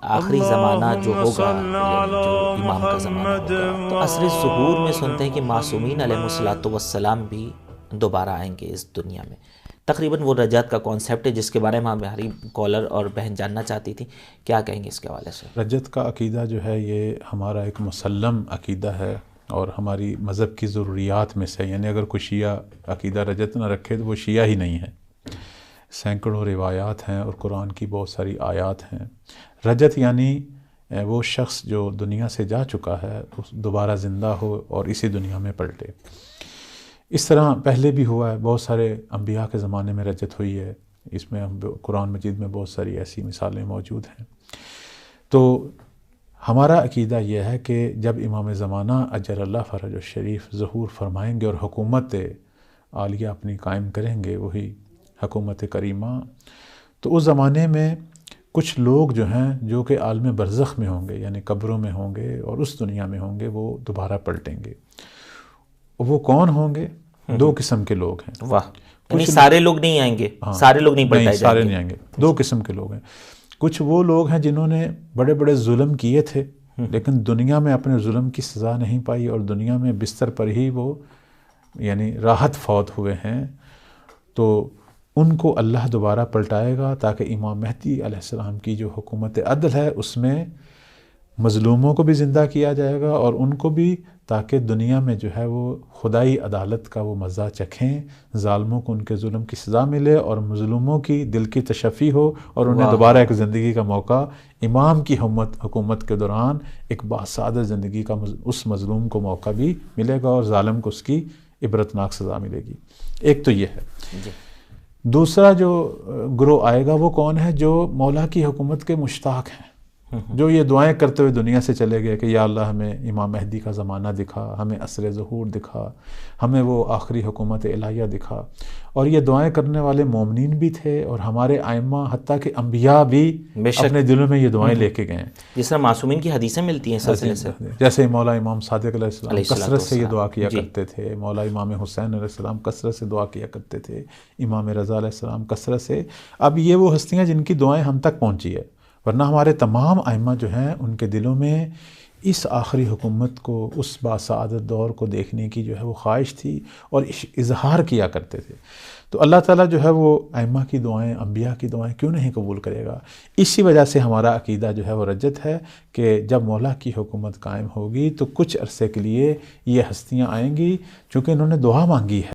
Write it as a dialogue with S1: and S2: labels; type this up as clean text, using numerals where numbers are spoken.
S1: آخری زمانہ جو ہوگا یعنی جو امام کا زمانہ ہوگا، تو عصر ظہور میں سنتے ہیں کہ معصومین علیہ الصلوۃ والسلام بھی دوبارہ آئیں گے اس دنیا میں۔ تقریباً وہ رجعت کا کانسیپٹ ہے جس کے بارے میں ہماری کالر اور بہن جاننا چاہتی تھی، کیا کہیں گے اس کے حوالے سے؟
S2: رجعت کا عقیدہ جو ہے یہ ہمارا ایک مسلم عقیدہ ہے اور ہماری مذہب کی ضروریات میں سے، یعنی اگر کوئی شیعہ عقیدہ رجعت نہ رکھے تو وہ شیعہ ہی نہیں ہے۔ سینکڑوں روایات ہیں اور قرآن کی بہت ساری آیات ہیں۔ رجعت یعنی وہ شخص جو دنیا سے جا چکا ہے دوبارہ زندہ ہو اور اسی دنیا میں پلٹے۔ اس طرح پہلے بھی ہوا ہے، بہت سارے انبیاء کے زمانے میں رجعت ہوئی ہے، اس میں قرآن مجید میں بہت ساری ایسی مثالیں موجود ہیں۔ تو ہمارا عقیدہ یہ ہے کہ جب امام زمانہ اجل اللہ فرج الشریف ظہور فرمائیں گے اور حکومت عالیہ اپنی قائم کریں گے، وہی حکومت کریمہ، تو اس زمانے میں کچھ لوگ جو ہیں جو کہ عالم برزخ میں ہوں گے، یعنی قبروں میں ہوں گے اور اس دنیا میں ہوں گے، وہ دوبارہ پلٹیں گے۔ وہ کون ہوں گے؟ دو قسم کے لوگ ہیں۔
S1: واہ، یعنی سارے لوگ نہیں آئیں گے، سارے لوگ نہیں پلٹائے جائیں گے؟
S2: سارے نہیں آئیں گے، دو قسم کے لوگ ہیں۔ کچھ وہ لوگ ہیں جنہوں نے بڑے بڑے ظلم کیے تھے لیکن دنیا میں اپنے ظلم کی سزا نہیں پائی اور دنیا میں بستر پر ہی وہ یعنی راحت فوت ہوئے ہیں، تو ان کو اللہ دوبارہ پلٹائے گا تاکہ امام مہدی علیہ السلام کی جو حکومت عدل ہے اس میں مظلوموں کو بھی زندہ کیا جائے گا اور ان کو بھی، تاکہ دنیا میں جو ہے وہ خدائی عدالت کا وہ مزہ چکھیں، ظالموں کو ان کے ظلم کی سزا ملے اور مظلوموں کی دل کی تشفی ہو اور انہیں دوبارہ ایک زندگی کا موقع امام کی حکومت کے دوران ایک باسعادت زندگی کا اس مظلوم کو موقع بھی ملے گا اور ظالم کو اس کی عبرتناک سزا ملے گی۔ ایک تو یہ ہے۔ دوسرا جو گروہ آئے گا وہ کون ہے؟ جو مولا کی حکومت کے مشتاق ہیں، جو یہ دعائیں کرتے ہوئے دنیا سے چلے گئے کہ یا اللہ ہمیں امام مہدی کا زمانہ دکھا، ہمیں عصر ظہور دکھا، ہمیں وہ آخری حکومت الہیہ دکھا۔ اور یہ دعائیں کرنے والے مومنین بھی تھے اور ہمارے ائمہ حتیٰ کہ انبیاء بھی اپنے دلوں میں یہ دعائیں لے کے گئے ہیں،
S1: جس طرح معصومین کی حدیثیں ملتی ہیں سلسلے سے،
S2: جیسے مولا امام صادق علیہ السلام کثرت سے یہ دعا کیا کرتے تھے، مولا امام حسین علیہ السلام کثرت سے دعا کیا کرتے تھے، امام رضا علیہ السلام کثرت سے۔ اب یہ وہ ہستیاں جن کی دعائیں ہم تک پہنچی ہے، ورنہ ہمارے تمام ائمہ جو ہیں ان کے دلوں میں اس آخری حکومت کو، اس باسعادت دور کو دیکھنے کی جو ہے وہ خواہش تھی اور اظہار کیا کرتے تھے۔ تو اللہ تعالیٰ جو ہے وہ ائمہ کی دعائیں، انبیاء کی دعائیں کیوں نہیں قبول کرے گا؟ اسی وجہ سے ہمارا عقیدہ جو ہے وہ رجعت ہے کہ جب مولا کی حکومت قائم ہوگی تو کچھ عرصے کے لیے یہ ہستیاں آئیں گی چونکہ انہوں نے دعا مانگی ہے۔